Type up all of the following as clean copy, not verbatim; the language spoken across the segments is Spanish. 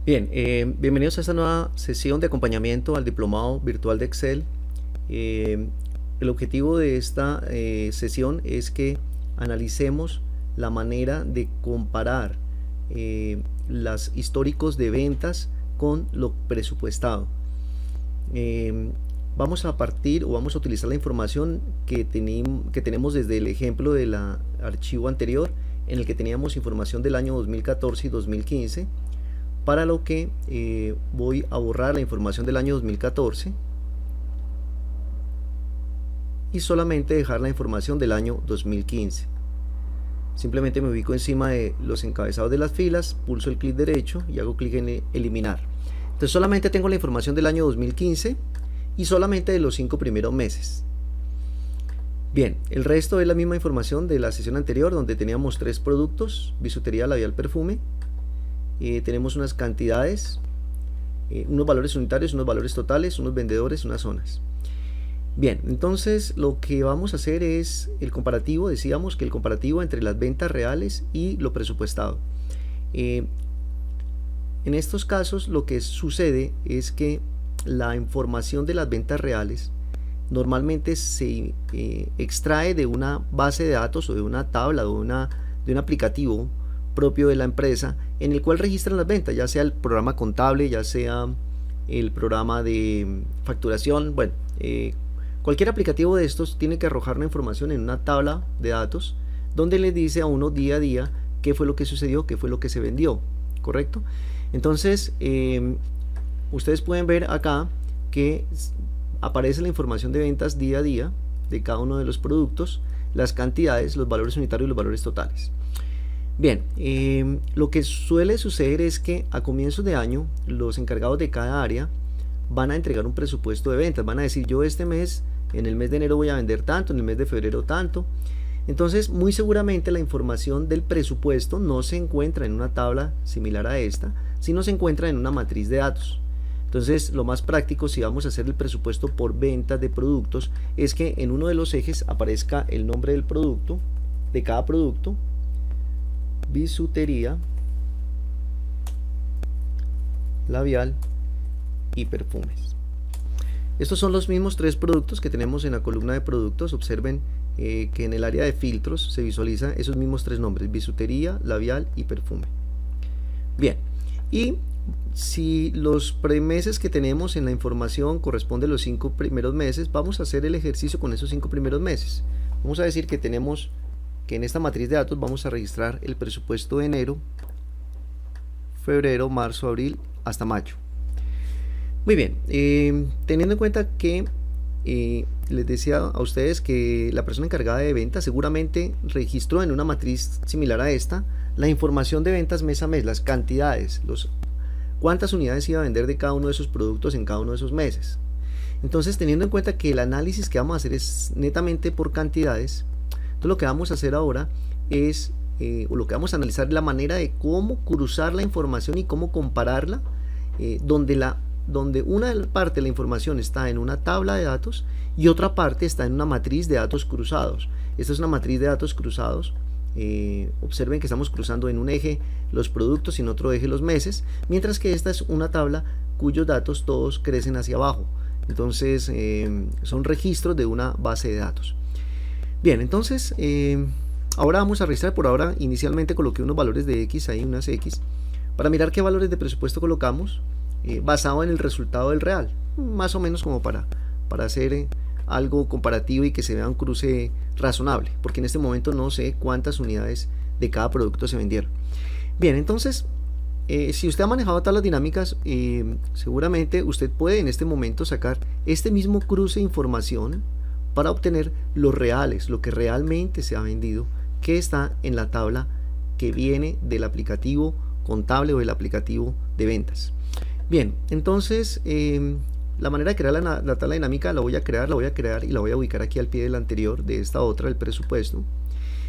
Bien, bienvenidos a esta nueva sesión de acompañamiento al Diplomado Virtual de Excel. El objetivo de esta sesión es que analicemos la manera de comparar los históricos de ventas con lo presupuestado. Vamos a partir o vamos a utilizar la información que tenemos desde el ejemplo del archivo anterior, en el que teníamos información del año 2014 y 2015, para lo que voy a borrar la información del año 2014 y solamente dejar la información del año 2015. Simplemente me ubico encima de los encabezados de las filas, pulso el clic derecho y hago clic en eliminar. Entonces solamente tengo la información del año 2015 y solamente de los 5 primeros meses. Bien, el resto es la misma información de la sesión anterior, donde teníamos 3 productos: bisutería, labial, perfume. Tenemos unas cantidades, unos valores unitarios, unos valores totales, unos vendedores, unas zonas. Bien, entonces lo que vamos a hacer es el comparativo. Decíamos que el comparativo entre las ventas reales y lo presupuestado. En estos casos lo que sucede es que la información de las ventas reales normalmente se extrae de una base de datos o de una tabla o de un aplicativo propio de la empresa, en el cual registran las ventas, ya sea el programa contable, ya sea el programa de facturación. Bueno, cualquier aplicativo de estos tiene que arrojar una información en una tabla de datos donde le dice a uno día a día qué fue lo que sucedió, qué fue lo que se vendió, ¿correcto? Entonces ustedes pueden ver acá que aparece la información de ventas día a día de cada uno de los productos, las cantidades, los valores unitarios y los valores totales. Bien, lo que suele suceder es que a comienzos de año los encargados de cada área van a entregar un presupuesto de ventas. Van a decir: yo este mes, en el mes de enero voy a vender tanto, en el mes de febrero tanto. Entonces muy seguramente la información del presupuesto no se encuentra en una tabla similar a esta, sino se encuentra en una matriz de datos. Entonces lo más práctico, si vamos a hacer el presupuesto por ventas de productos, es que en uno de los ejes aparezca el nombre del producto, de cada producto: bisutería, labial y perfumes. Estos son los mismos 3 productos que tenemos en la columna de productos. Observen que en el área de filtros se visualiza esos mismos 3 nombres: bisutería, labial y perfume. Bien, y si los meses que tenemos en la información corresponden a los 5 primeros meses, vamos a hacer el ejercicio con esos 5 primeros meses. Vamos a decir que tenemos que en esta matriz de datos vamos a registrar el presupuesto de enero, febrero, marzo, abril hasta mayo. Muy bien, teniendo en cuenta que les decía a ustedes que la persona encargada de ventas seguramente registró en una matriz similar a esta la información de ventas mes a mes, las cantidades, cuántas unidades iba a vender de cada uno de esos productos en cada uno de esos meses. Entonces, teniendo en cuenta que el análisis que vamos a hacer es netamente por cantidades, entonces lo que vamos a hacer ahora es, o lo que vamos a analizar es la manera de cómo cruzar la información y cómo compararla, donde una parte de la información está en una tabla de datos y otra parte está en una matriz de datos cruzados. Esta es una matriz de datos cruzados. Observen que estamos cruzando en un eje los productos y en otro eje los meses, mientras que esta es una tabla cuyos datos todos crecen hacia abajo. Entonces son registros de una base de datos. Bien, entonces ahora vamos a registrar. Por ahora inicialmente coloqué unos valores de X, ahí unas X, para mirar qué valores de presupuesto colocamos basado en el resultado del real, más o menos como para hacer algo comparativo y que se vea un cruce razonable, porque en este momento no sé cuántas unidades de cada producto se vendieron. Bien, entonces si usted ha manejado tablas dinámicas, seguramente usted puede en este momento sacar este mismo cruce de información para obtener los reales, lo que realmente se ha vendido, que está en la tabla que viene del aplicativo contable o del aplicativo de ventas. Bien, entonces la manera de crear la tabla dinámica la voy a crear y la voy a ubicar aquí al pie del anterior, de esta otra, el presupuesto,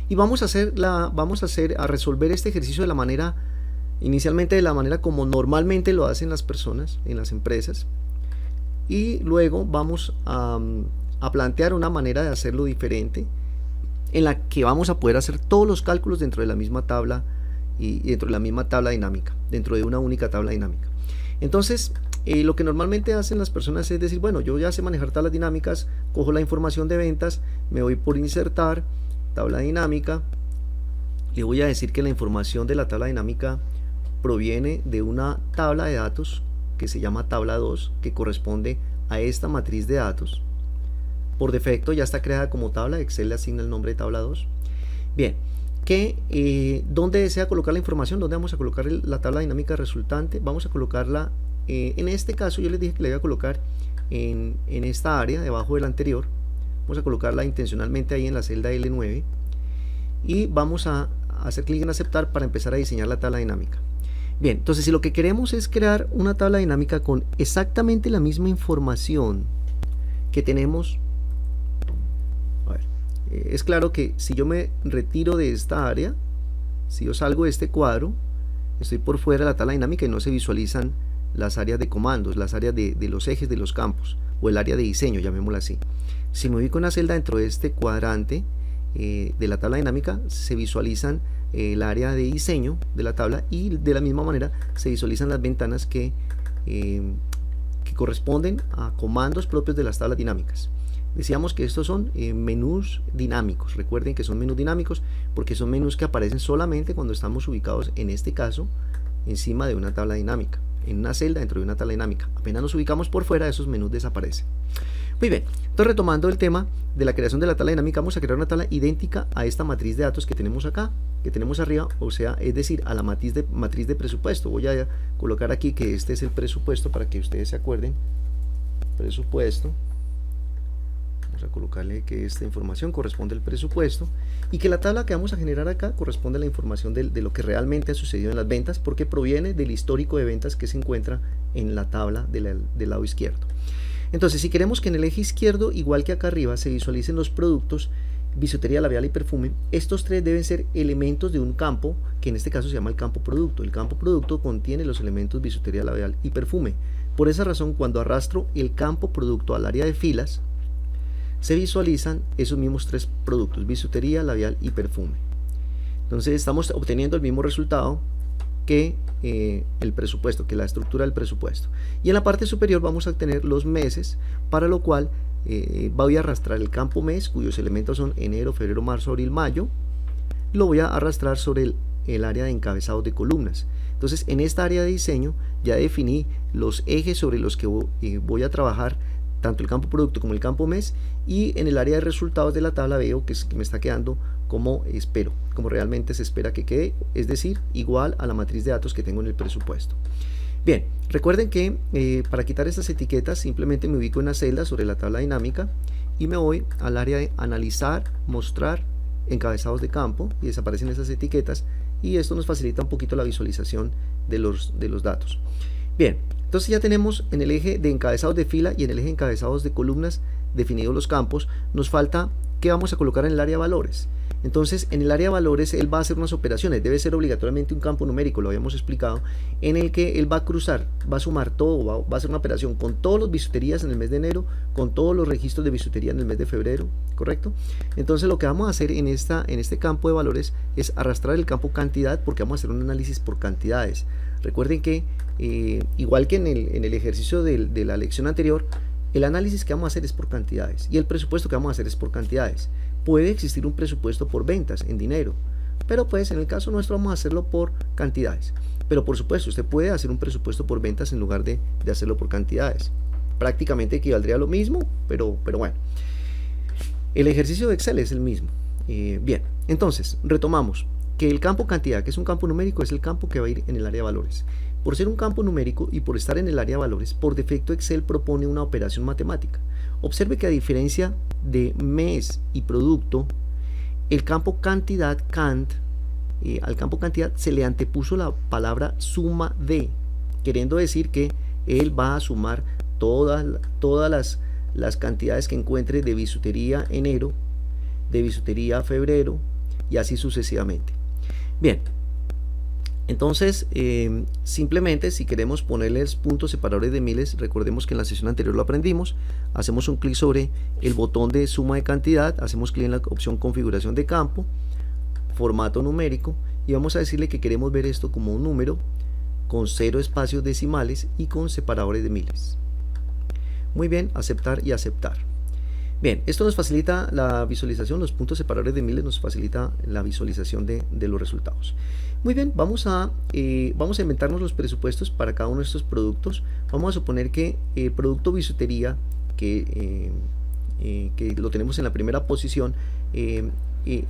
y vamos a resolver este ejercicio de la manera, inicialmente de la manera como normalmente lo hacen las personas en las empresas, y luego vamos a plantear una manera de hacerlo diferente, en la que vamos a poder hacer todos los cálculos dentro de la misma tabla y dentro de la misma tabla dinámica, dentro de una única tabla dinámica. Entonces, lo que normalmente hacen las personas es decir, bueno, yo ya sé manejar tablas dinámicas, cojo la información de ventas, me voy por insertar, tabla dinámica, le voy a decir que la información de la tabla dinámica proviene de una tabla de datos que se llama tabla 2, que corresponde a esta matriz de datos. Por defecto ya está creada como tabla, Excel le asigna el nombre de tabla 2. Bien, ¿dónde desea colocar la información? ¿Dónde vamos a colocar la tabla dinámica resultante? Vamos a colocarla, en este caso yo les dije que la iba a colocar en esta área, debajo de la anterior. Vamos a colocarla intencionalmente ahí en la celda L9 y vamos a hacer clic en aceptar para empezar a diseñar la tabla dinámica. Bien, entonces si lo que queremos es crear una tabla dinámica con exactamente la misma información que tenemos, a ver, es claro que si yo me retiro de esta área, si yo salgo de este cuadro, estoy por fuera de la tabla dinámica y no se visualizan las áreas de comandos, las áreas de los ejes de los campos, o el área de diseño, llamémosla así. Si me ubico una celda dentro de este cuadrante de la tabla dinámica, se visualizan el área de diseño de la tabla y de la misma manera se visualizan las ventanas que corresponden a comandos propios de las tablas dinámicas. Decíamos que estos son menús dinámicos. Recuerden que son menús dinámicos porque son menús que aparecen solamente cuando estamos ubicados, en este caso, encima de una tabla dinámica, en una celda dentro de una tabla dinámica. Apenas nos ubicamos por fuera, esos menús desaparecen. Muy bien, entonces retomando el tema de la creación de la tabla dinámica, vamos a crear una tabla idéntica a esta matriz de datos que tenemos acá, que tenemos arriba, o sea, es decir, a la matriz de presupuesto. Voy a colocar aquí que este es el presupuesto para que ustedes se acuerden. Presupuesto. Vamos a colocarle que esta información corresponde al presupuesto y que la tabla que vamos a generar acá corresponde a la información de lo que realmente ha sucedido en las ventas, porque proviene del histórico de ventas que se encuentra en la tabla del lado izquierdo. Entonces, si queremos que en el eje izquierdo, igual que acá arriba, se visualicen los productos, bisutería, labial y perfume, estos tres deben ser elementos de un campo, que en este caso se llama el campo producto. El campo producto contiene los elementos bisutería, labial y perfume. Por esa razón, cuando arrastro el campo producto al área de filas, se visualizan esos mismos tres productos, bisutería, labial y perfume. Entonces estamos obteniendo el mismo resultado que el presupuesto, que la estructura del presupuesto. Y en la parte superior vamos a tener los meses, para lo cual voy a arrastrar el campo mes, cuyos elementos son enero, febrero, marzo, abril, mayo. Lo voy a arrastrar sobre el área de encabezados de columnas. Entonces en esta área de diseño ya definí los ejes sobre los que voy a trabajar, tanto el campo producto como el campo mes, y en el área de resultados de la tabla veo que me está quedando como espero, como realmente se espera que quede, es decir, igual a la matriz de datos que tengo en el presupuesto. Bien, recuerden que para quitar estas etiquetas simplemente me ubico en la celda sobre la tabla dinámica y me voy al área de analizar, mostrar encabezados de campo y desaparecen esas etiquetas, y esto nos facilita un poquito la visualización de los datos. Bien, entonces ya tenemos en el eje de encabezados de fila y en el eje de encabezados de columnas definidos los campos. Nos falta qué vamos a colocar en el área de valores. Entonces en el área de valores él va a hacer unas operaciones, debe ser obligatoriamente un campo numérico, lo habíamos explicado, en el que él va a cruzar, va a sumar todo, va a hacer una operación con todos los bisuterías en el mes de enero, con todos los registros de bisutería en el mes de febrero, ¿correcto? Entonces lo que vamos a hacer en este campo de valores es arrastrar el campo cantidad, porque vamos a hacer un análisis por cantidades. Recuerden que igual que en el ejercicio de la lección anterior, el análisis que vamos a hacer es por cantidades y el presupuesto que vamos a hacer es por cantidades. Puede existir un presupuesto por ventas en dinero, pero pues en el caso nuestro vamos a hacerlo por cantidades. Pero por supuesto usted puede hacer un presupuesto por ventas en lugar de hacerlo por cantidades. Prácticamente equivaldría a lo mismo, pero bueno, el ejercicio de Excel es el mismo. Bien, entonces retomamos que el campo cantidad, que es un campo numérico, es el campo que va a ir en el área de valores. Por ser un campo numérico y por estar en el área de valores, por defecto Excel propone una operación matemática. Observe que a diferencia de mes y producto, el campo cantidad, cant, al campo cantidad se le antepuso la palabra suma de, queriendo decir que él va a sumar todas las cantidades que encuentre de bisutería enero, de bisutería febrero y así sucesivamente. Bien, entonces simplemente si queremos ponerles puntos separadores de miles, recordemos que en la sesión anterior lo aprendimos, hacemos un clic sobre el botón de suma de cantidad, hacemos clic en la opción configuración de campo, formato numérico y vamos a decirle que queremos ver esto como un número con 0 espacios decimales y con separadores de miles. Muy bien, aceptar y aceptar. Bien, esto nos facilita la visualización, los puntos separadores de miles nos facilita la visualización de los resultados. Muy bien, vamos a inventarnos los presupuestos para cada uno de estos productos. Vamos a suponer que el producto bisutería, que lo tenemos en la primera posición, en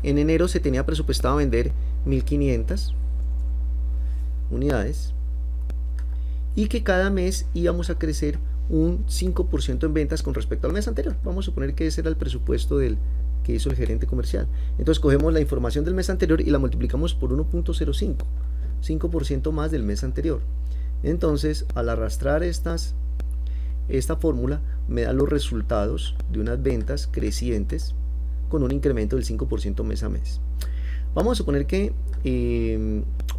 enero se tenía presupuestado vender 1500 unidades y que cada mes íbamos a crecer un 5% en ventas con respecto al mes anterior. Vamos a suponer que ese era el presupuesto que hizo el gerente comercial. Entonces cogemos la información del mes anterior y la multiplicamos por 1.05, 5% más del mes anterior. Entonces, al arrastrar esta fórmula me da los resultados de unas ventas crecientes con un incremento del 5% mes a mes. Vamos a suponer que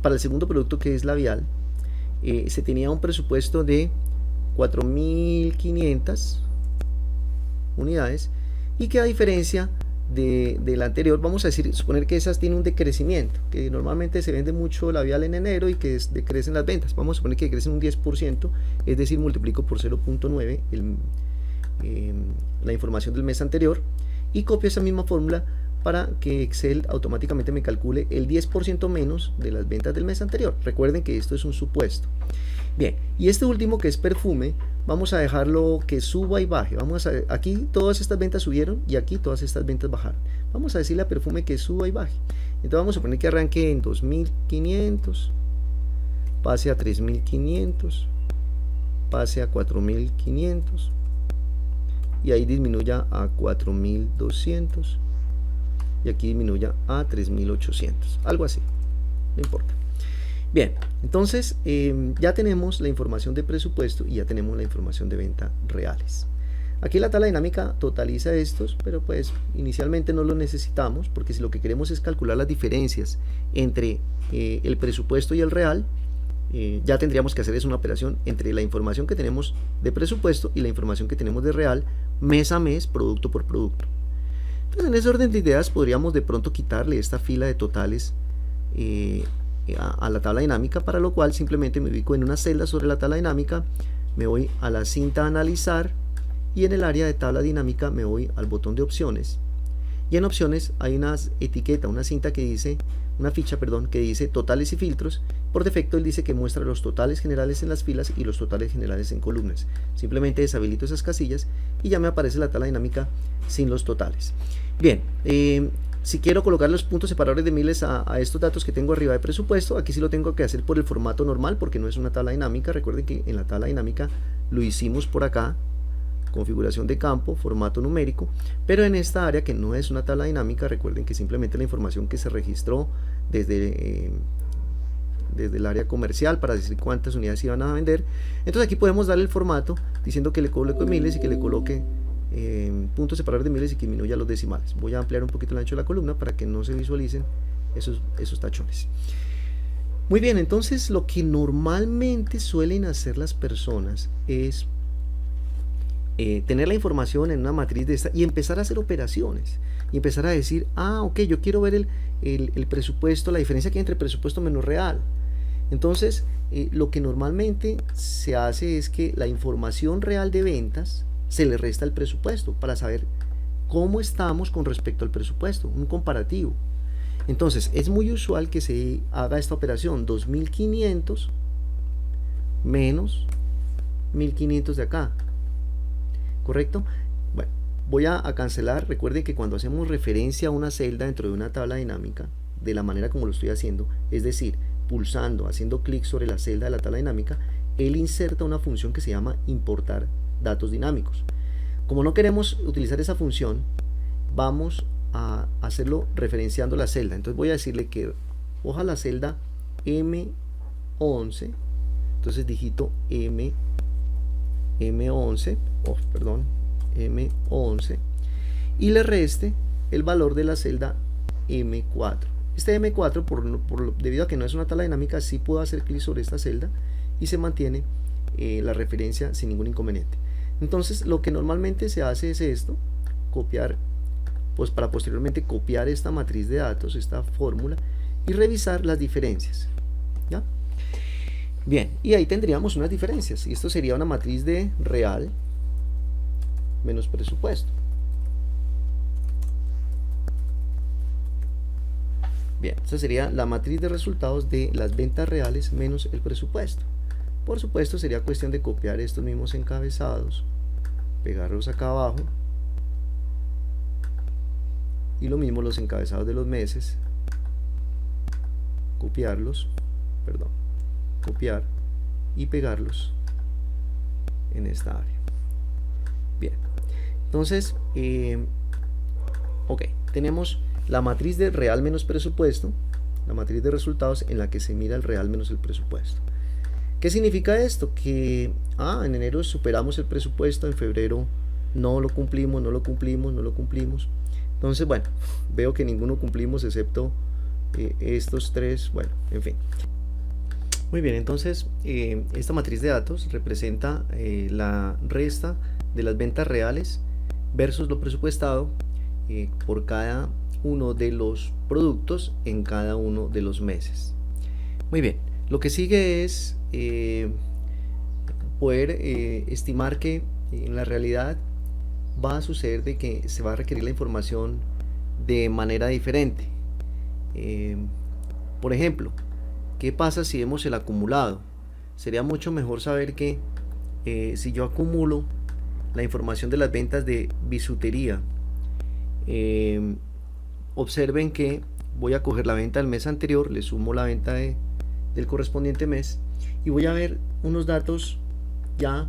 para el segundo producto, que es labial, se tenía un presupuesto de 4.500 unidades y que, a diferencia de la anterior, vamos a suponer que esas tienen un decrecimiento, que normalmente se vende mucho labial en enero y que decrecen las ventas. Vamos a suponer que crecen un 10%, es decir, multiplico por 0.9 la información del mes anterior y copio esa misma fórmula para que Excel automáticamente me calcule el 10% menos de las ventas del mes anterior. Recuerden que esto es un supuesto. Bien, y este último, que es perfume, vamos a dejarlo que suba y baje. Aquí todas estas ventas subieron y aquí todas estas ventas bajaron. Vamos a decirle a perfume que suba y baje. Entonces vamos a suponer que arranque en 2.500, pase a 3.500, pase a 4.500 y ahí disminuya a 4.200 y aquí disminuya a 3.800, algo así, no importa. Bien, entonces ya tenemos la información de presupuesto y ya tenemos la información de venta reales. Aquí la tabla dinámica totaliza estos, pero pues inicialmente no lo necesitamos, porque si lo que queremos es calcular las diferencias entre el presupuesto y el real, ya tendríamos que hacer una operación entre la información que tenemos de presupuesto y la información que tenemos de real, mes a mes, producto por producto. Entonces, en ese orden de ideas podríamos de pronto quitarle esta fila de totales a la tabla dinámica, para lo cual simplemente me ubico en una celda sobre la tabla dinámica, me voy a la cinta analizar y en el área de tabla dinámica me voy al botón de opciones, y en opciones hay una etiqueta, una ficha que dice totales y filtros. Por defecto él dice que muestra los totales generales en las filas y los totales generales en columnas. Simplemente deshabilito esas casillas y ya me aparece la tabla dinámica sin los totales. Bien, si quiero colocar los puntos separadores de miles a estos datos que tengo arriba de presupuesto, aquí sí lo tengo que hacer por el formato normal, porque no es una tabla dinámica. Recuerden que en la tabla dinámica lo hicimos por acá, configuración de campo, formato numérico, pero en esta área que no es una tabla dinámica, recuerden que simplemente la información que se registró desde el área comercial para decir cuántas unidades iban a vender. Entonces aquí podemos darle el formato diciendo que le coloque miles y que le coloque puntos separadores de miles y que disminuya los decimales. Voy a ampliar un poquito el ancho de la columna para que no se visualicen esos tachones. Muy bien, entonces lo que normalmente suelen hacer las personas es tener la información en una matriz de esta y empezar a hacer operaciones y empezar a decir, ok, yo quiero ver el presupuesto, la diferencia que hay entre presupuesto menos real. Entonces lo que normalmente se hace es que la información real de ventas se le resta al presupuesto para saber cómo estamos con respecto al presupuesto, un comparativo. Entonces es muy usual que se haga esta operación, 2.500 menos 1.500 de acá, ¿correcto? Bueno, voy a cancelar. Recuerden que cuando hacemos referencia a una celda dentro de una tabla dinámica, de la manera como lo estoy haciendo, es decir, pulsando, haciendo clic sobre la celda de la tabla dinámica, él inserta una función que se llama importar datos dinámicos. Como no queremos utilizar esa función, vamos a hacerlo referenciando la celda. Entonces voy a decirle que coja la celda M11, entonces digito M11 y le reste el valor de la celda M4. Este M4, debido a que no es una tabla dinámica, sí puedo hacer clic sobre esta celda y se mantiene la referencia sin ningún inconveniente. Entonces lo que normalmente se hace es esto, copiar, pues para posteriormente copiar esta matriz de datos, esta fórmula, y revisar las diferencias, ¿ya? Bien, y ahí tendríamos unas diferencias, y esto sería una matriz de real menos presupuesto. Bien, esta sería la matriz de resultados de las ventas reales menos el presupuesto. Por supuesto, sería cuestión de copiar estos mismos encabezados, pegarlos acá abajo, y lo mismo los encabezados de los meses, copiar y pegarlos en esta área. Bien, entonces, ok, tenemos la matriz de real menos presupuesto, la matriz de resultados en la que se mira el real menos el presupuesto. ¿Qué significa esto? Que en enero superamos el presupuesto, en febrero no lo cumplimos. Entonces, bueno, veo que ninguno cumplimos excepto estos tres, bueno, en fin. Muy bien, entonces esta matriz de datos representa la resta de las ventas reales versus lo presupuestado por cada uno de los productos en cada uno de los meses. Muy bien, lo que sigue es poder estimar que en la realidad va a suceder de que se va a requerir la información de manera diferente. Por ejemplo, ¿qué pasa si vemos el acumulado? Sería mucho mejor saber que si yo acumulo la información de las ventas de bisutería, observen que voy a coger la venta del mes anterior, le sumo la venta del correspondiente mes y voy a ver unos datos ya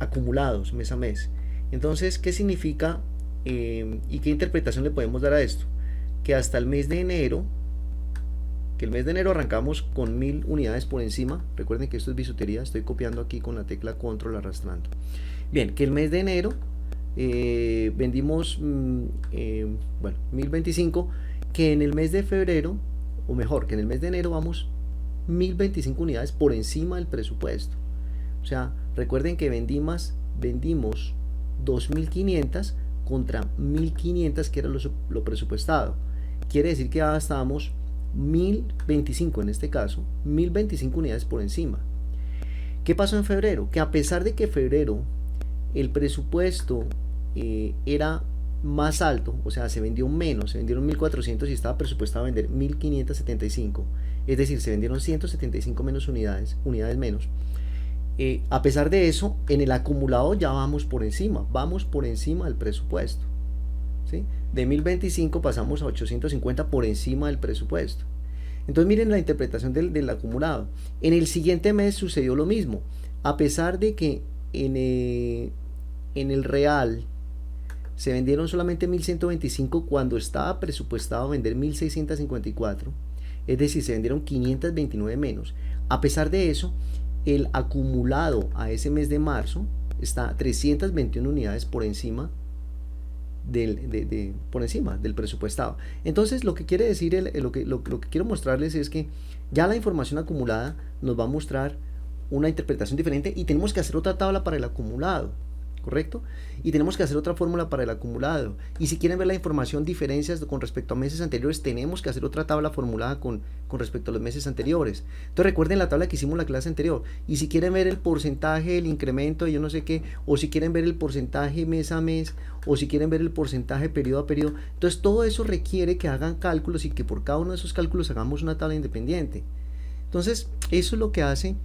acumulados mes a mes. Entonces, ¿qué significa y qué interpretación le podemos dar a esto? Que hasta el mes de enero, que el mes de enero arrancamos con 1000 unidades por encima. Recuerden que esto es bisutería, estoy copiando aquí con la tecla control arrastrando. Bien, que el mes de enero vendimos 1025, que en el mes de febrero, o mejor, que en el mes de enero vamos 1025 unidades por encima del presupuesto. O sea, recuerden que vendimos 2500 contra 1500 que era lo presupuestado. Quiere decir que ahora estábamos 1025, en este caso 1025 unidades por encima. ¿Qué pasó en febrero? Que a pesar de que febrero el presupuesto era más alto, o sea, se vendió menos, se vendieron 1400 y estaba presupuestado a vender 1575, es decir, se vendieron 175 menos unidades menos. A pesar de eso, en el acumulado ya vamos por encima del presupuesto, ¿sí? De 1025 pasamos a 850 por encima del presupuesto. Entonces miren la interpretación del acumulado. En el siguiente mes sucedió lo mismo, a pesar de que en el real se vendieron solamente 1125 cuando estaba presupuestado vender 1654, es decir, se vendieron 529 menos. A pesar de eso, el acumulado a ese mes de marzo está 321 unidades por encima del presupuestado. Entonces, lo que quiere decir, lo que quiero mostrarles es que ya la información acumulada nos va a mostrar una interpretación diferente y tenemos que hacer otra tabla para el acumulado, ¿correcto? Y tenemos que hacer otra fórmula para el acumulado. Y si quieren ver la información, diferencias con respecto a meses anteriores, tenemos que hacer otra tabla formulada con respecto a los meses anteriores. Entonces recuerden la tabla que hicimos en la clase anterior. Y si quieren ver el porcentaje, el incremento de yo no sé qué, o si quieren ver el porcentaje mes a mes, o si quieren ver el porcentaje periodo a periodo, entonces todo eso requiere que hagan cálculos y que por cada uno de esos cálculos hagamos una tabla independiente. Entonces eso es lo que hace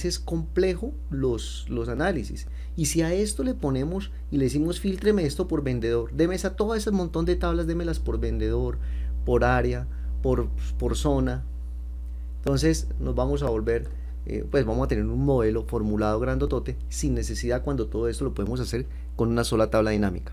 es complejo los análisis. Y si a esto le ponemos y le decimos filtreme esto por vendedor, deme a todo ese montón de tablas, démelas por vendedor, por área, por zona, entonces nos vamos a volver, pues vamos a tener un modelo formulado grandotote sin necesidad, cuando todo esto lo podemos hacer con una sola tabla dinámica.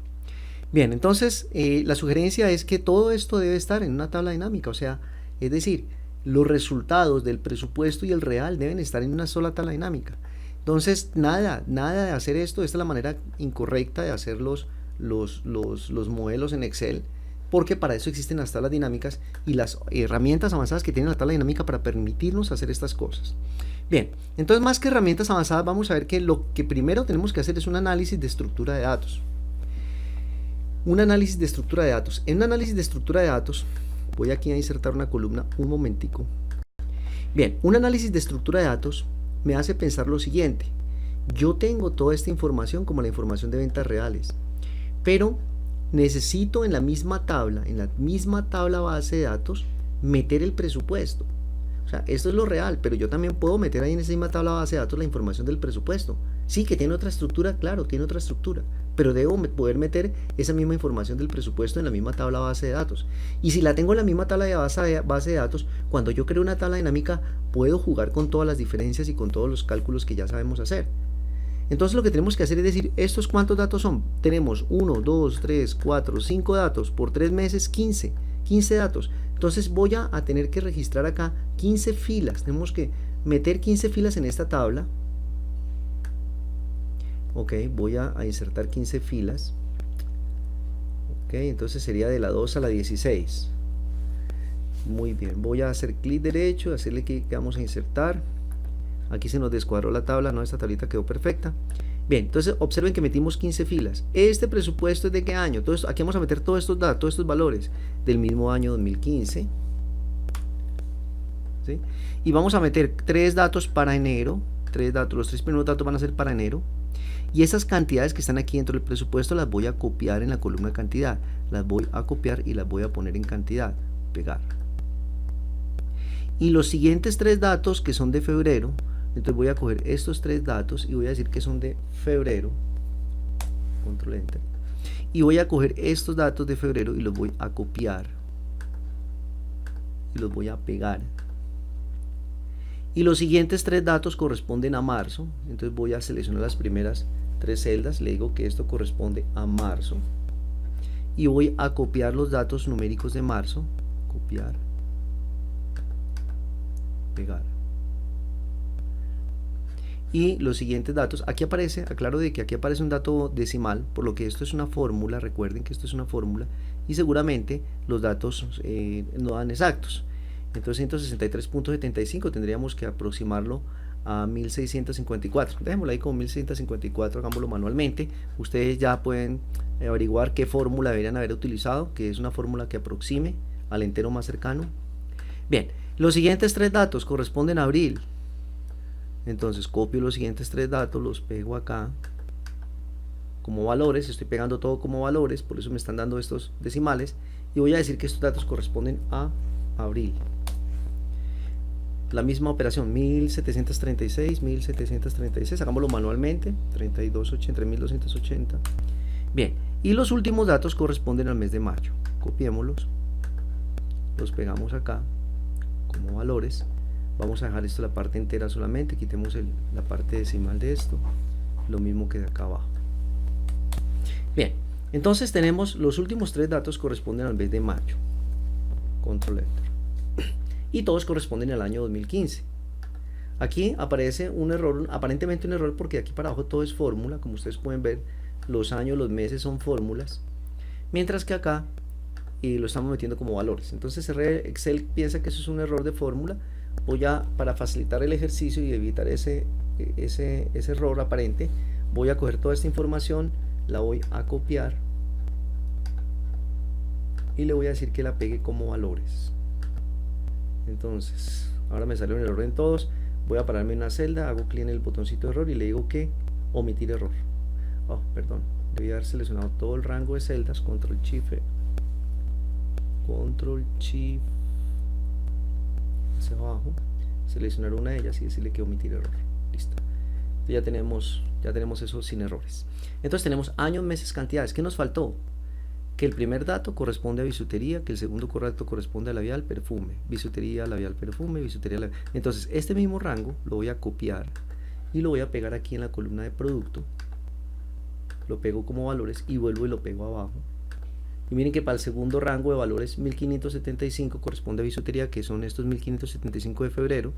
Bien, entonces la sugerencia es que todo esto debe estar en una tabla dinámica, o sea, es decir, los resultados del presupuesto y el real deben estar en una sola tabla dinámica. Entonces, nada de hacer esto. Esta es la manera incorrecta de hacer los modelos en Excel, porque para eso existen las tablas dinámicas y las herramientas avanzadas que tiene la tabla dinámica para permitirnos hacer estas cosas. Bien, entonces más que herramientas avanzadas, vamos a ver que lo que primero tenemos que hacer es un análisis de estructura de datos. Un análisis de estructura de datos. En un análisis de estructura de datos, Voy aquí a insertar una columna un momentico. Bien, un análisis de estructura de datos me hace pensar lo siguiente. Yo tengo toda esta información como la información de ventas reales, pero necesito en la misma tabla base de datos, meter el presupuesto. O sea, esto es lo real, pero yo también puedo meter ahí en esa misma tabla base de datos la información del presupuesto. Sí, que tiene otra estructura, claro, tiene otra estructura, pero debo poder meter esa misma información del presupuesto en la misma tabla base de datos. Y si la tengo en la misma tabla de base de datos, cuando yo creo una tabla dinámica, puedo jugar con todas las diferencias y con todos los cálculos que ya sabemos hacer. Entonces lo que tenemos que hacer es decir, ¿estos cuántos datos son? Tenemos 1, 2, 3, 4, 5 datos, por 3 meses 15 datos. Entonces voy a tener que registrar acá 15 filas, tenemos que meter 15 filas en esta tabla. Ok, voy a insertar 15 filas. Ok, entonces sería de la 2 a la 16. Muy bien, voy a hacer clic derecho, hacerle clic que vamos a insertar. Aquí se nos descuadró la tabla, no, esta tablita quedó perfecta. Bien, entonces observen que metimos 15 filas. Este presupuesto es de qué año. Todo esto, aquí vamos a meter todos estos datos, todos estos valores del mismo año 2015. ¿Sí? Y vamos a meter 3 datos para enero. 3 datos, los 3 primeros datos van a ser para enero. Y esas cantidades que están aquí dentro del presupuesto las voy a copiar en la columna cantidad. Las voy a copiar y las voy a poner en cantidad. Pegar. Y los siguientes 3 datos que son de febrero. Entonces voy a coger estos 3 datos y voy a decir que son de febrero. Control Enter. Y voy a coger estos datos de febrero y los voy a copiar. Y los voy a pegar. Y los siguientes 3 datos corresponden a marzo. Entonces voy a seleccionar las primeras 3 celdas. Le digo que esto corresponde a marzo. Y voy a copiar los datos numéricos de marzo. Copiar. Pegar. Y los siguientes datos, aquí aparece, aclaro de que aquí aparece un dato decimal, por lo que esto es una fórmula, recuerden que esto es una fórmula, y seguramente los datos no dan exactos. Entonces 163.75 tendríamos que aproximarlo a 1654, dejémoslo ahí como 1654, hagámoslo manualmente. Ustedes ya pueden averiguar qué fórmula deberían haber utilizado, que es una fórmula que aproxime al entero más cercano. Bien, los siguientes 3 datos corresponden a abril. Entonces copio los siguientes 3 datos, los pego acá como valores, estoy pegando todo como valores, por eso me están dando estos decimales, y voy a decir que estos datos corresponden a abril. La misma operación, 1736, 1736, hagámoslo manualmente, 3280, 1280. Bien, y los últimos datos corresponden al mes de mayo. Copiémoslos, los pegamos acá como valores. Vamos a dejar esto la parte entera solamente, quitemos la parte decimal de esto, lo mismo que de acá abajo. Bien, entonces tenemos los últimos 3 datos corresponden al mes de mayo. Control Enter. Y todos corresponden al año 2015. Aquí aparece un error, aparentemente un error, porque aquí para abajo todo es fórmula, como ustedes pueden ver, los años, los meses son fórmulas, mientras que acá lo estamos metiendo como valores. Entonces Excel piensa que eso es un error de fórmula. Voy a, para facilitar el ejercicio y evitar ese error aparente, voy a coger toda esta información, la voy a copiar y le voy a decir que la pegue como valores. Entonces, ahora me salió un error en todos, voy a pararme en una celda, hago clic en el botoncito de error y le digo que omitir error. Oh, perdón, debí haber seleccionado todo el rango de celdas, Control Shift hacia abajo, seleccionar una de ellas y decirle que omitir error. Listo. Entonces ya tenemos eso sin errores. Entonces tenemos años, meses, cantidades. ¿Qué nos faltó? Que el primer dato corresponde a bisutería, que el segundo dato corresponde a labial, perfume, bisutería, labial, perfume, bisutería, labial. Entonces este mismo rango lo voy a copiar y lo voy a pegar aquí en la columna de producto. Lo pego como valores y vuelvo y lo pego abajo. Y miren que para el segundo rango de valores 1575 corresponde a bisutería, que son estos 1575 de febrero,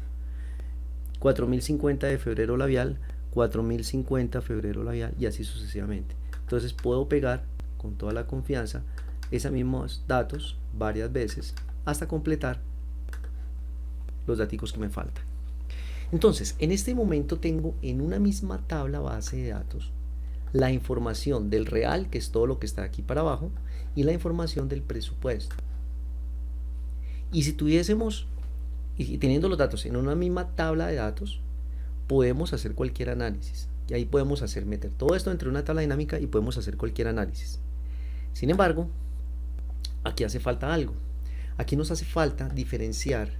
4050 de febrero labial, 4050 febrero labial y así sucesivamente. Entonces puedo pegar con toda la confianza esos mismos datos varias veces hasta completar los datos que me faltan. Entonces en este momento tengo en una misma tabla base de datos la información del real, que es todo lo que está aquí para abajo, y la información del presupuesto. Y si tuviésemos, y teniendo los datos en una misma tabla de datos, podemos hacer cualquier análisis. Y ahí podemos meter todo esto entre una tabla dinámica y podemos hacer cualquier análisis. Sin embargo, aquí hace falta algo. Aquí nos hace falta diferenciar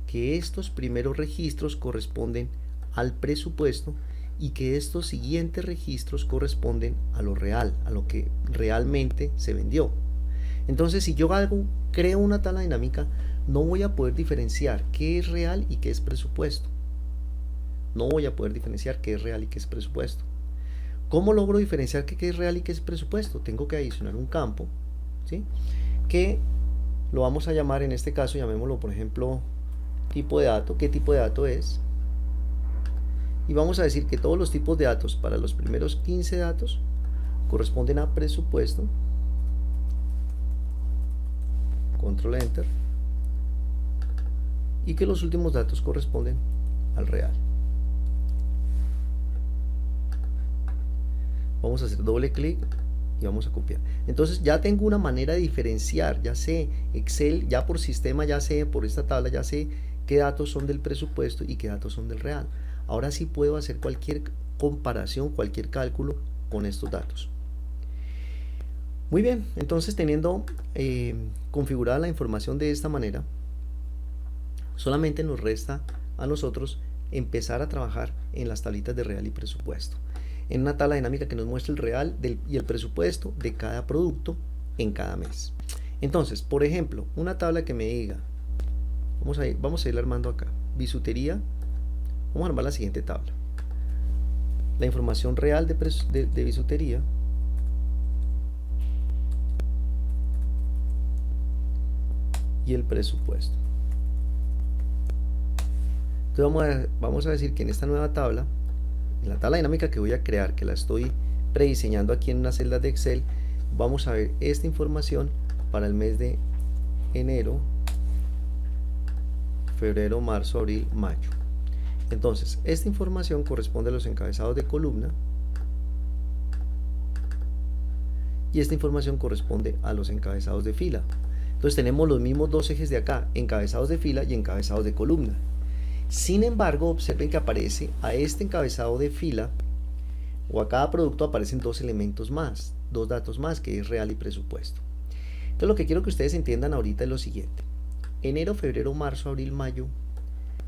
que estos primeros registros corresponden al presupuesto y que estos siguientes registros corresponden a lo real, a lo que realmente se vendió. Entonces, si yo creo una tabla dinámica, no voy a poder diferenciar qué es real y qué es presupuesto. No voy a poder diferenciar qué es real y qué es presupuesto. ¿Cómo logro diferenciar qué es real y qué es presupuesto? Tengo que adicionar un campo, ¿sí?, que lo vamos a llamar, en este caso, llamémoslo, por ejemplo, tipo de dato. ¿Qué tipo de dato es? Y vamos a decir que todos los tipos de datos para los primeros 15 datos corresponden a presupuesto. Control Enter. Y que los últimos datos corresponden al real. Vamos a hacer doble clic y vamos a copiar. Entonces ya tengo una manera de diferenciar, ya sé Excel, ya por sistema, ya sé por esta tabla, ya sé qué datos son del presupuesto y qué datos son del real. Ahora sí puedo hacer cualquier comparación, cualquier cálculo con estos datos. Muy bien, entonces teniendo configurada la información de esta manera, solamente nos resta a nosotros empezar a trabajar en las tablitas de real y presupuesto, en una tabla dinámica que nos muestre el real y el presupuesto de cada producto en cada mes. Entonces, por ejemplo, una tabla que me diga, vamos a ir armando acá, bisutería. Vamos a armar la siguiente tabla: la información real de bisutería, y el presupuesto. Entonces vamos a decir que en esta nueva tabla, en la tabla dinámica que voy a crear, que la estoy prediseñando aquí en una celda de Excel, vamos a ver esta información para el mes de enero, febrero, marzo, abril, mayo. Entonces, esta información corresponde a los encabezados de columna y esta información corresponde a los encabezados de fila. Entonces tenemos los mismos dos ejes de acá, encabezados de fila y encabezados de columna. Sin embargo, observen que aparece a este encabezado de fila, o a cada producto aparecen dos elementos más, dos datos más, que es real y presupuesto. Entonces lo que quiero que ustedes entiendan ahorita es lo siguiente: enero, febrero, marzo, abril, mayo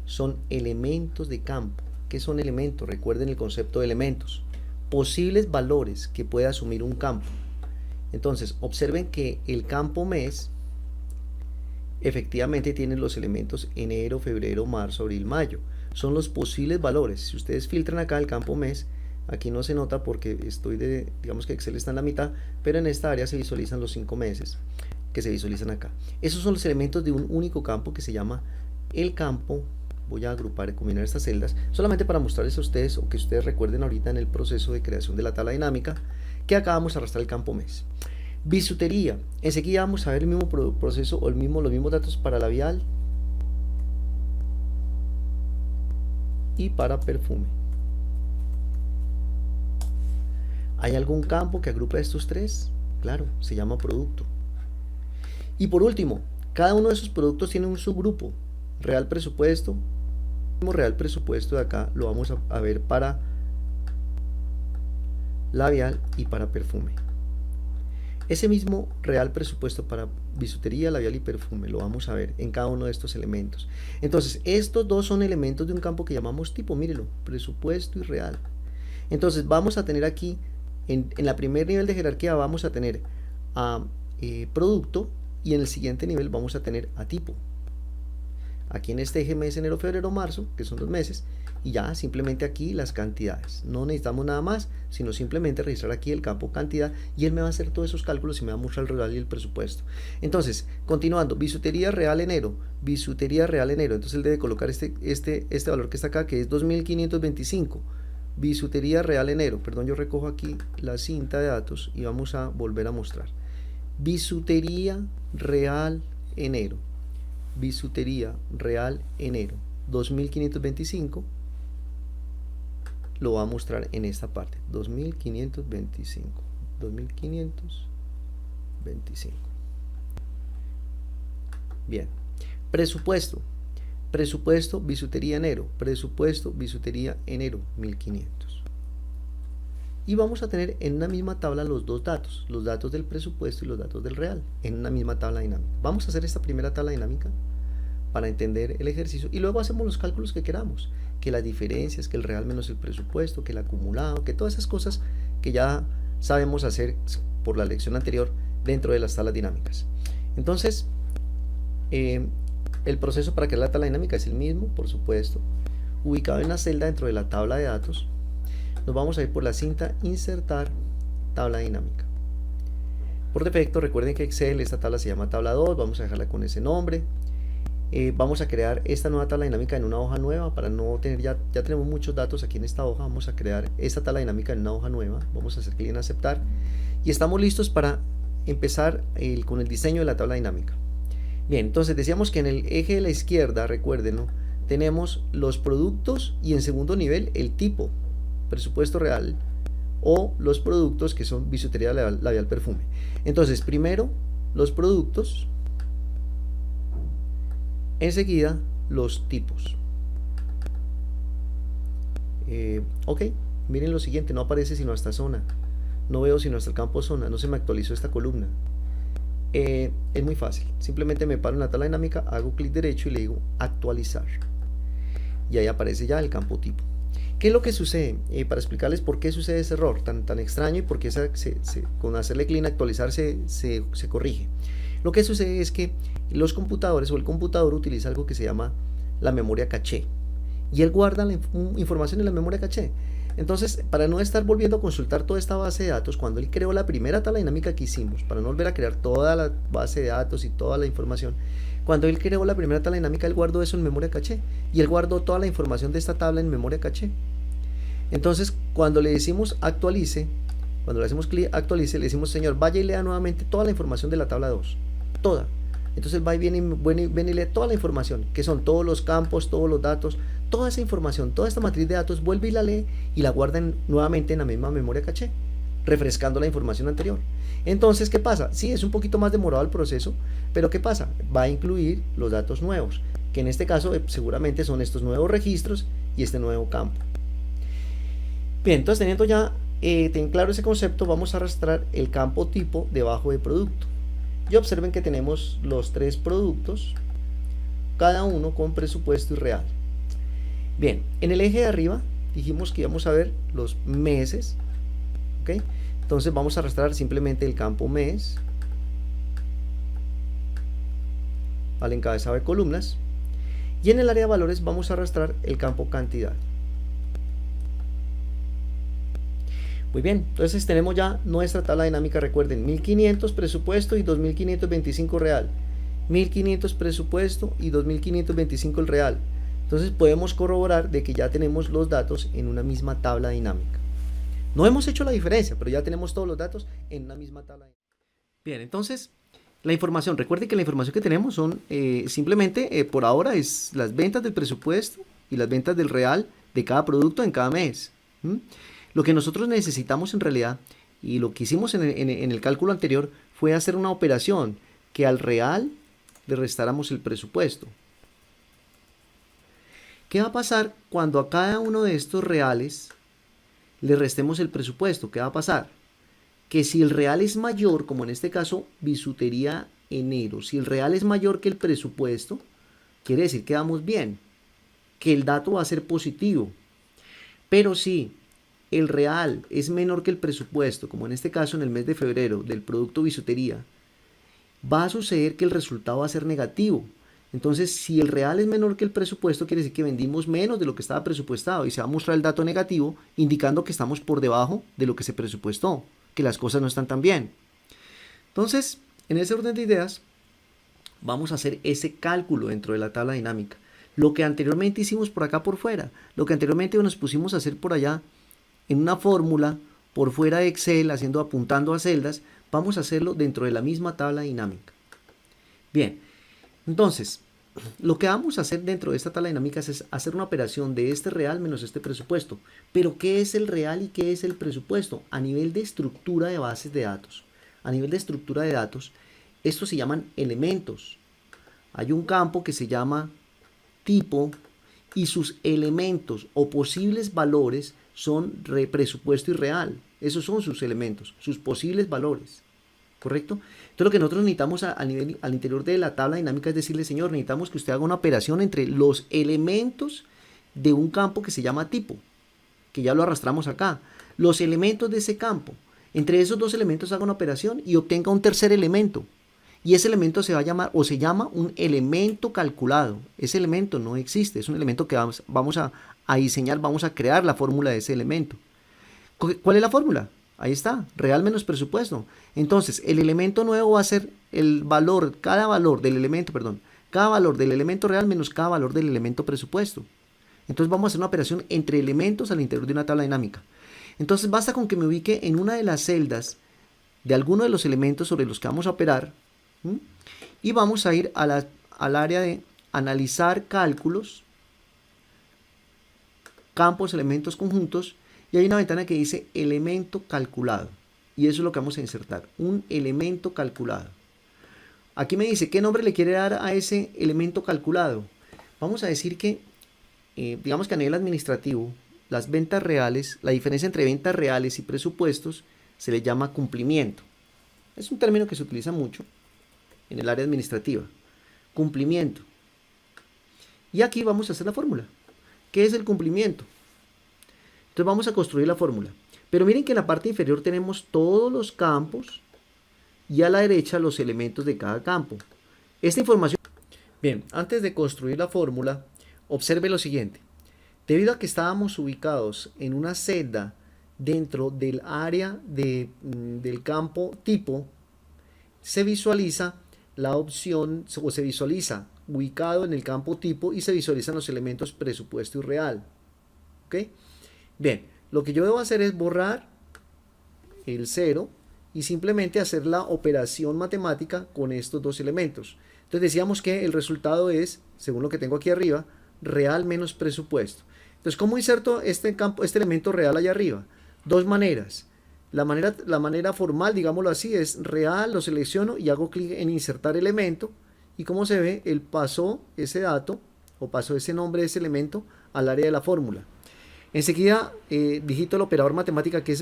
son elementos de campo. ¿Qué son elementos? Recuerden el concepto de elementos, posibles valores que puede asumir un campo. Entonces observen que el campo mes efectivamente tiene los elementos enero, febrero, marzo, abril, mayo. Son los posibles valores. Si ustedes filtran acá el campo mes, aquí no se nota porque digamos que Excel está en la mitad, pero en esta área se visualizan los 5 meses que se visualizan acá. Esos son los elementos de un único campo que se llama el campo. Voy a agrupar y combinar estas celdas solamente para mostrarles a ustedes, o que ustedes recuerden ahorita en el proceso de creación de la tabla dinámica, que acá vamos a arrastrar el campo mes. Bisutería, enseguida vamos a ver el mismo proceso o los mismos datos para labial y para perfume. ¿Hay algún campo que agrupa estos tres? Claro, se llama producto. Y por último, cada uno de esos productos tiene un subgrupo: real presupuesto. El mismo real presupuesto de acá lo vamos a ver para labial y para perfume. Ese mismo real presupuesto para bisutería, labial y perfume lo vamos a ver en cada uno de estos elementos. Entonces, estos dos son elementos de un campo que llamamos tipo, mírenlo, presupuesto y real. Entonces, vamos a tener aquí, en la primer nivel de jerarquía, vamos a tener a producto, y en el siguiente nivel vamos a tener a tipo. Aquí en este eje mes, enero, febrero, marzo, que son los meses, y ya simplemente aquí las cantidades. No necesitamos nada más, sino simplemente registrar aquí el campo cantidad, y él me va a hacer todos esos cálculos y me va a mostrar el real y el presupuesto. Entonces, continuando, bisutería real enero, bisutería real enero. Entonces él debe colocar este valor que está acá, que es 2525. Bisutería real enero. Perdón, yo recojo aquí la cinta de datos y vamos a volver a mostrar. Bisutería real enero. Bisutería real enero 2525 lo va a mostrar en esta parte. 2525. Bien, Presupuesto. Presupuesto, bisutería enero. Presupuesto, bisutería enero, 1500. Y vamos a tener en una misma tabla los datos del presupuesto y los datos del real, en una misma tabla dinámica. Vamos a hacer esta primera tabla dinámica para entender el ejercicio y luego hacemos los cálculos que queramos, que las diferencias, que el real menos el presupuesto, que el acumulado, que todas esas cosas que ya sabemos hacer por la lección anterior dentro de las tablas dinámicas. Entonces, el proceso para crear la tabla dinámica es el mismo, por supuesto, ubicado en la celda dentro de la tabla de datos. Nos vamos a ir por la cinta insertar tabla dinámica. Por defecto, recuerden que Excel, esta tabla se llama tabla 2, vamos a dejarla con ese nombre. Vamos a crear esta nueva tabla dinámica en una hoja nueva para no tener, ya tenemos muchos datos aquí en esta hoja. Vamos a crear esta tabla dinámica en una hoja nueva, vamos a hacer clic en aceptar y estamos listos para empezar con el diseño de la tabla dinámica. Bien, entonces decíamos que en el eje de la izquierda, recuérdenlo, tenemos los productos y en segundo nivel el tipo, presupuesto real, o los productos que son bisutería labial perfume. Entonces primero los productos, enseguida los tipos. Ok, miren lo siguiente, no aparece sino esta zona, no veo sino hasta el campo zona, no se me actualizó esta columna. Es muy fácil, simplemente me paro en la tabla dinámica, hago clic derecho y le digo actualizar y ahí aparece ya el campo tipo. ¿Qué es lo que sucede? Para explicarles por qué sucede ese error tan extraño y por qué con hacerle clic en actualizar se corrige. Lo que sucede es que los computadores o el computador utiliza algo que se llama la memoria caché y él guarda la información en la memoria caché. Entonces, para no estar volviendo a consultar toda esta base de datos, cuando él creó la primera tabla dinámica que hicimos, para no volver a crear toda la base de datos y toda la información, cuando él creó la primera tabla dinámica, él guardó eso en memoria caché y él guardó toda la información de esta tabla en memoria caché. Entonces, cuando le decimos actualice, cuando le hacemos clic actualice, le decimos, señor, vaya y lea nuevamente toda la información de la tabla 2, toda. Entonces va y viene y lee toda la información, que son todos los campos, todos los datos, toda esa información, toda esta matriz de datos, vuelve y la lee y la guarda nuevamente en la misma memoria caché, refrescando la información anterior. Entonces, ¿qué pasa? Sí, es un poquito más demorado el proceso, pero ¿qué pasa? Va a incluir los datos nuevos, que en este caso seguramente son estos nuevos registros y este nuevo campo. Bien, entonces teniendo ya claro ese concepto, vamos a arrastrar el campo tipo debajo de producto. Y observen que tenemos los tres productos, cada uno con presupuesto y real. Bien, en el eje de arriba dijimos que íbamos a ver los meses, ¿ok? Entonces vamos a arrastrar simplemente el campo mes al encabezado de columnas y en el área de valores vamos a arrastrar el campo cantidad. Muy bien, entonces tenemos ya nuestra tabla dinámica, recuerden, 1500 presupuesto y 2525 real, 1500 presupuesto y 2525 el real. Entonces podemos corroborar de que ya tenemos los datos en una misma tabla dinámica. No hemos hecho la diferencia, pero ya tenemos todos los datos en una misma tabla dinámica. Bien, entonces la información, recuerden que la información que tenemos son simplemente por ahora es las ventas del presupuesto y las ventas del real de cada producto en cada mes. Lo que nosotros necesitamos en realidad, y lo que hicimos en el cálculo anterior, fue hacer una operación que al real le restáramos el presupuesto. ¿Qué va a pasar cuando a cada uno de estos reales le restemos el presupuesto? ¿Qué va a pasar? Que si el real es mayor, como en este caso bisutería enero, si el real es mayor que el presupuesto, quiere decir que vamos bien, que el dato va a ser positivo. Pero si el real es menor que el presupuesto, como en este caso en el mes de febrero del producto bisutería, va a suceder que el resultado va a ser negativo. Entonces, si el real es menor que el presupuesto, quiere decir que vendimos menos de lo que estaba presupuestado y se va a mostrar el dato negativo, indicando que estamos por debajo de lo que se presupuestó, que las cosas no están tan bien. Entonces, en ese orden de ideas, vamos a hacer ese cálculo dentro de la tabla dinámica. Lo que anteriormente hicimos por acá por fuera, lo que anteriormente nos pusimos a hacer por allá en una fórmula por fuera de Excel, apuntando a celdas, vamos a hacerlo dentro de la misma tabla dinámica. Bien, entonces, lo que vamos a hacer dentro de esta tabla dinámica es hacer una operación de este real menos este presupuesto. Pero, ¿qué es el real y qué es el presupuesto? A nivel de estructura de bases de datos. A nivel de estructura de datos, estos se llaman elementos. hay un campo que se llama tipo y sus elementos o posibles valores son presupuesto y real. Esos son sus elementos, sus posibles valores. ¿Correcto? Entonces lo que nosotros necesitamos al interior de la tabla dinámica es decirle, señor, necesitamos que usted haga una operación entre los elementos de un campo que se llama tipo, que ya lo arrastramos acá, los elementos de ese campo. Entre esos dos elementos haga una operación y obtenga un tercer elemento. Y ese elemento se va a llamar o se llama un elemento calculado. Ese elemento no existe, es un elemento que vamos a diseñar, vamos a crear la fórmula de ese elemento. ¿Cuál es la fórmula? Ahí está, real menos presupuesto. Entonces, el elemento nuevo va a ser el valor, cada valor del elemento real menos cada valor del elemento presupuesto. Entonces vamos a hacer una operación entre elementos al interior de una tabla dinámica. Entonces basta con que me ubique en una de las celdas de alguno de los elementos sobre los que vamos a operar, ¿sí? Y vamos a ir al área de analizar cálculos, campos, elementos, conjuntos, y hay una ventana que dice elemento calculado. Y eso es lo que vamos a insertar, un elemento calculado. Aquí me dice, ¿qué nombre le quiere dar a ese elemento calculado? Vamos a decir que, digamos que a nivel administrativo, las ventas reales, la diferencia entre ventas reales y presupuestos, se le llama cumplimiento. Es un término que se utiliza mucho en el área administrativa. Cumplimiento. Y aquí vamos a hacer la fórmula. ¿Qué es el cumplimiento? Entonces vamos a construir la fórmula. Pero miren que en la parte inferior tenemos todos los campos y a la derecha los elementos de cada campo. Esta información... Bien, antes de construir la fórmula, observe lo siguiente. Debido a que estábamos ubicados en una celda dentro del área del campo tipo, se visualiza la opción, o se visualiza ubicado en el campo tipo y se visualizan los elementos presupuesto y real. ¿Ok? Bien, lo que yo debo hacer es borrar el 0 y simplemente hacer la operación matemática con estos dos elementos. Entonces decíamos que el resultado es, según lo que tengo aquí arriba, real menos presupuesto. Entonces, ¿cómo inserto este elemento real allá arriba? Dos maneras. La manera formal, digámoslo así, es real, lo selecciono y hago clic en insertar elemento. Y como se ve, él pasó ese dato o pasó ese nombre de ese elemento al área de la fórmula. Enseguida digito el operador matemático, que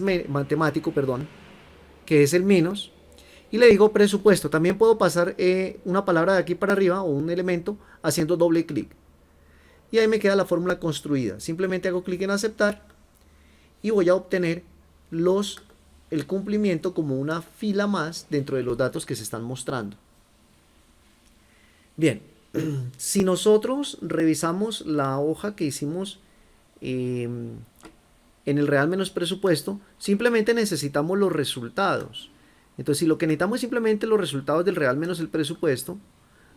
es el menos, y le digo presupuesto. También puedo pasar una palabra de aquí para arriba o un elemento haciendo doble clic. Y ahí me queda la fórmula construida. Simplemente hago clic en aceptar y voy a obtener el cumplimiento como una fila más dentro de los datos que se están mostrando. Bien, si nosotros revisamos la hoja que hicimos en el real menos presupuesto, simplemente necesitamos los resultados. Entonces, si lo que necesitamos es simplemente los resultados del real menos el presupuesto,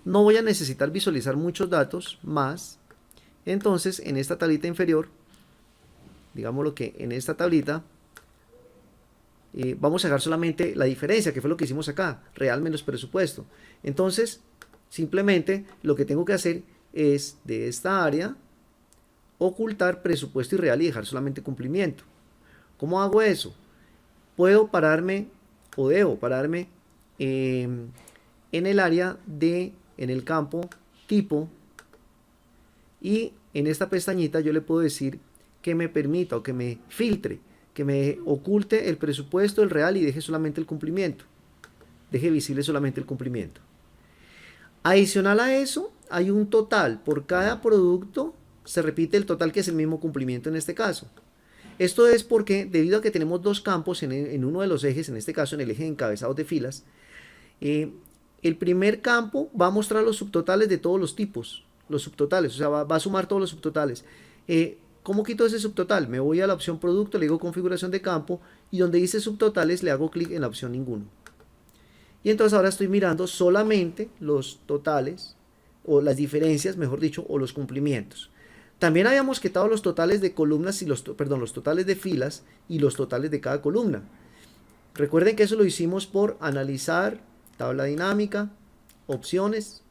no voy a necesitar visualizar muchos datos más. Entonces, en esta tablita inferior, digámoslo que en esta tablita, vamos a dejar solamente la diferencia, que fue lo que hicimos acá, real menos presupuesto. Entonces, simplemente lo que tengo que hacer es de esta área ocultar presupuesto y real y dejar solamente cumplimiento. ¿Cómo hago eso? Puedo pararme o debo pararme en el área en el campo tipo, y en esta pestañita yo le puedo decir que me permita o que me filtre, que me oculte el presupuesto, el real y deje solamente el cumplimiento. Deje visible solamente el cumplimiento. Adicional a eso, hay un total. Por cada producto se repite el total, que es el mismo cumplimiento en este caso. Esto es porque, debido a que tenemos dos campos en uno de los ejes, en este caso en el eje de encabezados de filas, el primer campo va a mostrar los subtotales de todos los tipos, los subtotales, o sea, va a sumar todos los subtotales. ¿Cómo quito ese subtotal? Me voy a la opción producto, le digo configuración de campo, y donde dice subtotales le hago clic en la opción ninguno. Y entonces ahora estoy mirando solamente los totales, o las diferencias, mejor dicho, o los cumplimientos. También habíamos quitado los totales de columnas y los totales de filas y los totales de cada columna. Recuerden que eso lo hicimos por analizar, tabla dinámica, opciones,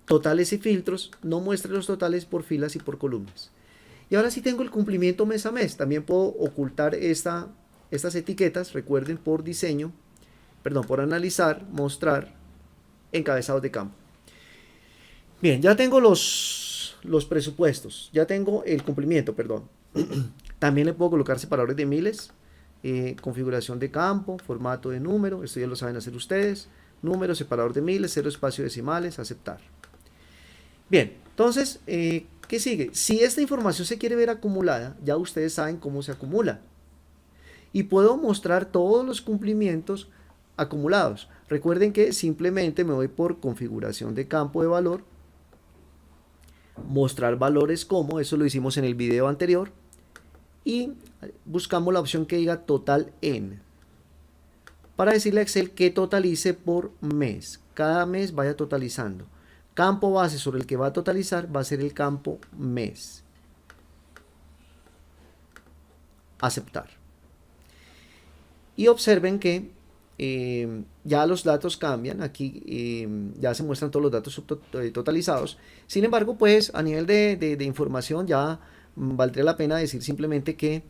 totales y filtros. No muestre los totales por filas y por columnas. Y ahora sí tengo el cumplimiento mes a mes. También puedo ocultar estas etiquetas. Recuerden, por diseño, por analizar, mostrar, encabezados de campo. Bien, ya tengo los presupuestos, ya tengo el cumplimiento, perdón. También le puedo colocar separadores de miles, configuración de campo, formato de número, esto ya lo saben hacer ustedes, número, separador de miles, cero espacio decimales, aceptar. Bien, entonces, ¿qué sigue? Si esta información se quiere ver acumulada, ya ustedes saben cómo se acumula. Y puedo mostrar todos los cumplimientos acumulados. Recuerden que simplemente me voy por configuración de campo de valor, mostrar valores como, eso lo hicimos en el video anterior, y buscamos la opción que diga total en, para decirle a Excel que totalice por mes. Cada mes vaya totalizando. Campo base sobre el que va a totalizar va a ser el campo mes. Aceptar. Y observen que ya los datos cambian. Aquí ya se muestran todos los datos totalizados. Sin embargo, pues a nivel de información ya valdría la pena decir simplemente que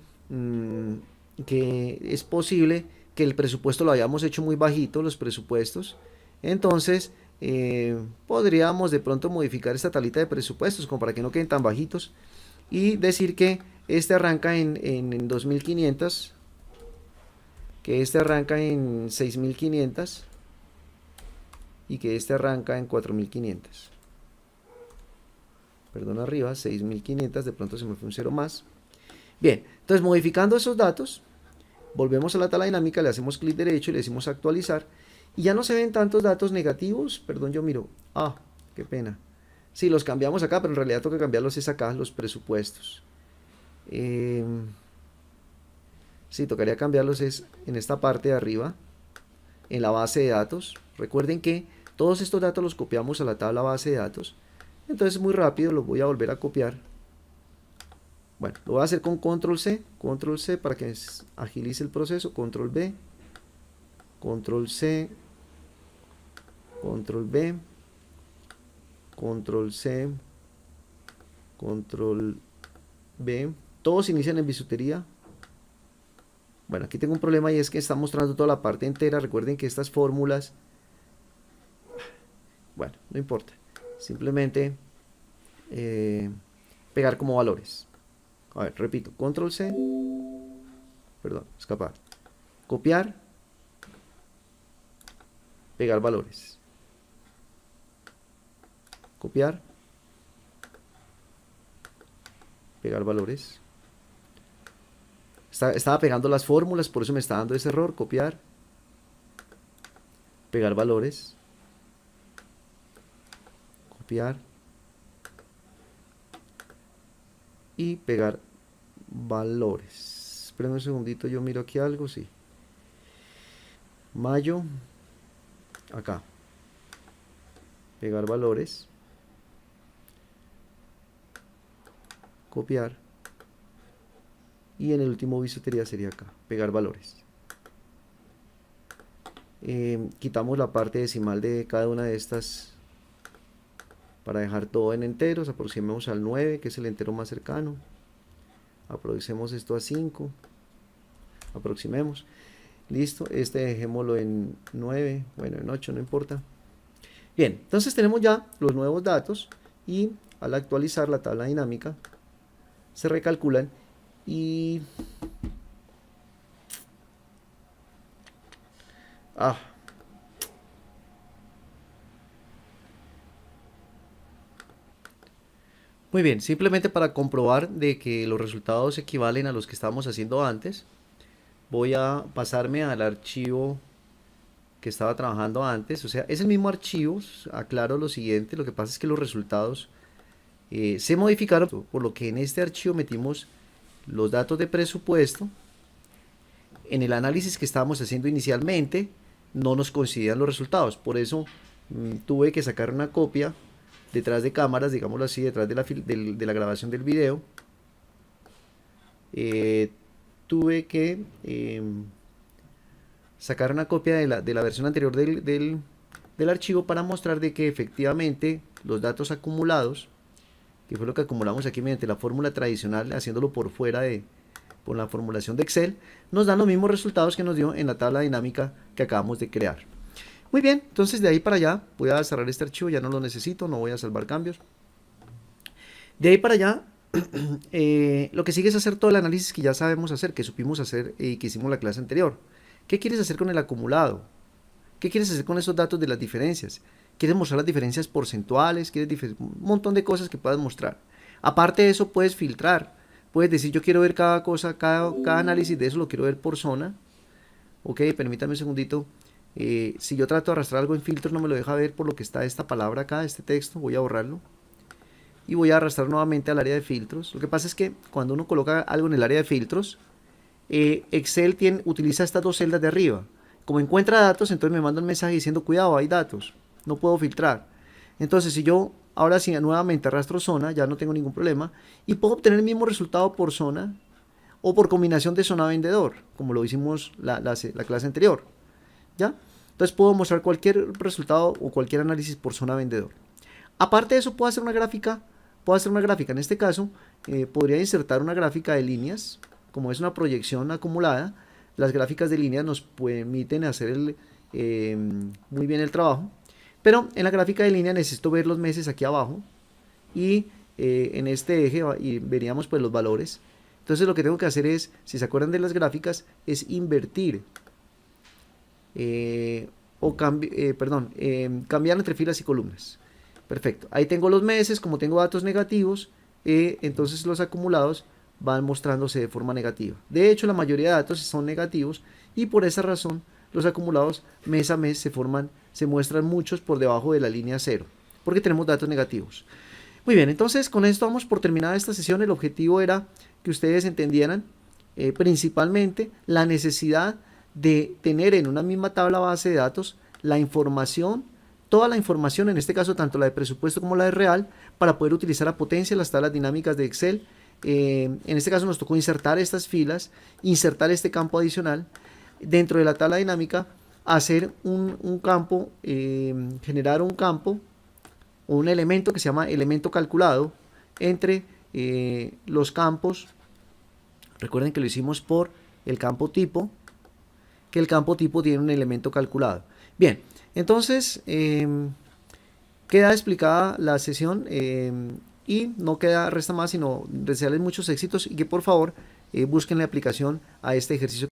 es posible que el presupuesto lo hayamos hecho muy bajito, los presupuestos. Entonces podríamos de pronto modificar esta tablita de presupuestos como para que no queden tan bajitos y decir que este arranca en 2500, que este arranca en 6500 y que este arranca en 4500. Perdón, arriba 6500, de pronto se me fue un cero más. Bien, entonces modificando esos datos, volvemos a la tabla dinámica, le hacemos clic derecho y le decimos actualizar y ya no se ven tantos datos negativos. Perdón, yo miro, qué pena. Sí, los cambiamos acá, pero en realidad toca cambiarlos es acá, los presupuestos. Sí, tocaría cambiarlos es en esta parte de arriba, en la base de datos. Recuerden que todos estos datos los copiamos a la tabla base de datos. Entonces muy rápido los voy a volver a copiar. Bueno, lo voy a hacer con control C para que agilice el proceso. Control B, control C, control B, control C, control B. Todos inician en bisutería. Bueno, aquí tengo un problema y es que está mostrando toda la parte entera. Recuerden que estas fórmulas, bueno, no importa. Simplemente pegar como valores. A ver, repito, control C, perdón, escapar, copiar, pegar valores, copiar, pegar valores. Estaba pegando las fórmulas, por eso me está dando ese error. Copiar, pegar valores, copiar y pegar valores. Esperen un segundito, yo miro aquí algo, sí. Mayo, acá, pegar valores, copiar. Y en el último bisutería sería acá, pegar valores. Quitamos la parte decimal de cada una de estas para dejar todo en enteros. Aproximemos al 9, que es el entero más cercano. Aproximemos esto a 5. Aproximemos. Listo, este dejémoslo en 9, bueno, en 8, no importa. Bien, entonces tenemos ya los nuevos datos y al actualizar la tabla dinámica se recalculan. Y muy bien, simplemente para comprobar de que los resultados equivalen a los que estábamos haciendo antes, voy a pasarme al archivo que estaba trabajando antes. O sea, es el mismo archivo. Aclaro lo siguiente, lo que pasa es que los resultados se modificaron, por lo que en este archivo metimos los datos de presupuesto. En el análisis que estábamos haciendo inicialmente no nos coincidían los resultados, por eso tuve que sacar una copia detrás de cámaras, digámoslo así, detrás de la grabación del video. Tuve que sacar una copia de la versión anterior del archivo para mostrar de que efectivamente los datos acumulados, que fue lo que acumulamos aquí mediante la fórmula tradicional, haciéndolo por fuera por la formulación de Excel, nos dan los mismos resultados que nos dio en la tabla dinámica que acabamos de crear. Muy bien, entonces de ahí para allá voy a cerrar este archivo, ya no lo necesito, no voy a salvar cambios. De ahí para allá, lo que sigue es hacer todo el análisis que ya sabemos hacer, que supimos hacer y que hicimos la clase anterior. ¿Qué quieres hacer con el acumulado? ¿Qué quieres hacer con esos datos de las diferencias? ¿Quieres mostrar las diferencias porcentuales? ¿Quieres un montón de cosas que puedas mostrar? Aparte de eso, puedes filtrar. Puedes decir, yo quiero ver cada cosa, cada análisis de eso lo quiero ver por zona. Ok, permítame un segundito. Si yo trato de arrastrar algo en filtros, no me lo deja ver por lo que está esta palabra acá, este texto. Voy a borrarlo. Y voy a arrastrar nuevamente al área de filtros. Lo que pasa es que cuando uno coloca algo en el área de filtros, Excel utiliza estas dos celdas de arriba. Como encuentra datos, entonces me manda un mensaje diciendo, cuidado, hay datos, no puedo filtrar. Entonces, si yo ahora sí nuevamente arrastro zona, ya no tengo ningún problema, y puedo obtener el mismo resultado por zona o por combinación de zona vendedor, como lo hicimos la clase anterior. ¿Ya? Entonces puedo mostrar cualquier resultado o cualquier análisis por zona vendedor. Aparte de eso, puedo hacer una gráfica. En este caso, podría insertar una gráfica de líneas. Como es una proyección acumulada, las gráficas de líneas nos permiten hacer muy bien el trabajo. Pero en la gráfica de línea necesito ver los meses aquí abajo. Y en este eje veríamos pues los valores. Entonces lo que tengo que hacer es, si se acuerdan de las gráficas, es invertir. Cambiar entre filas y columnas. Perfecto, ahí tengo los meses, como tengo datos negativos, entonces los acumulados van mostrándose de forma negativa. De hecho, la mayoría de datos son negativos y por esa razón los acumulados mes a mes se muestran muchos por debajo de la línea 0, porque tenemos datos negativos. Muy bien, entonces con esto vamos por terminada esta sesión. El objetivo era que ustedes entendieran principalmente la necesidad de tener en una misma tabla base de datos la información, toda la información, en este caso tanto la de presupuesto como la de real, para poder utilizar a potencia las tablas dinámicas de Excel. En este caso nos tocó insertar estas filas, insertar este campo adicional dentro de la tabla dinámica, hacer un campo, generar un campo o un elemento que se llama elemento calculado entre los campos. Recuerden que lo hicimos por el campo tipo, que el campo tipo tiene un elemento calculado. Bien, entonces queda explicada la sesión y no resta más sino desearles muchos éxitos y que por favor busquen la aplicación a este ejercicio.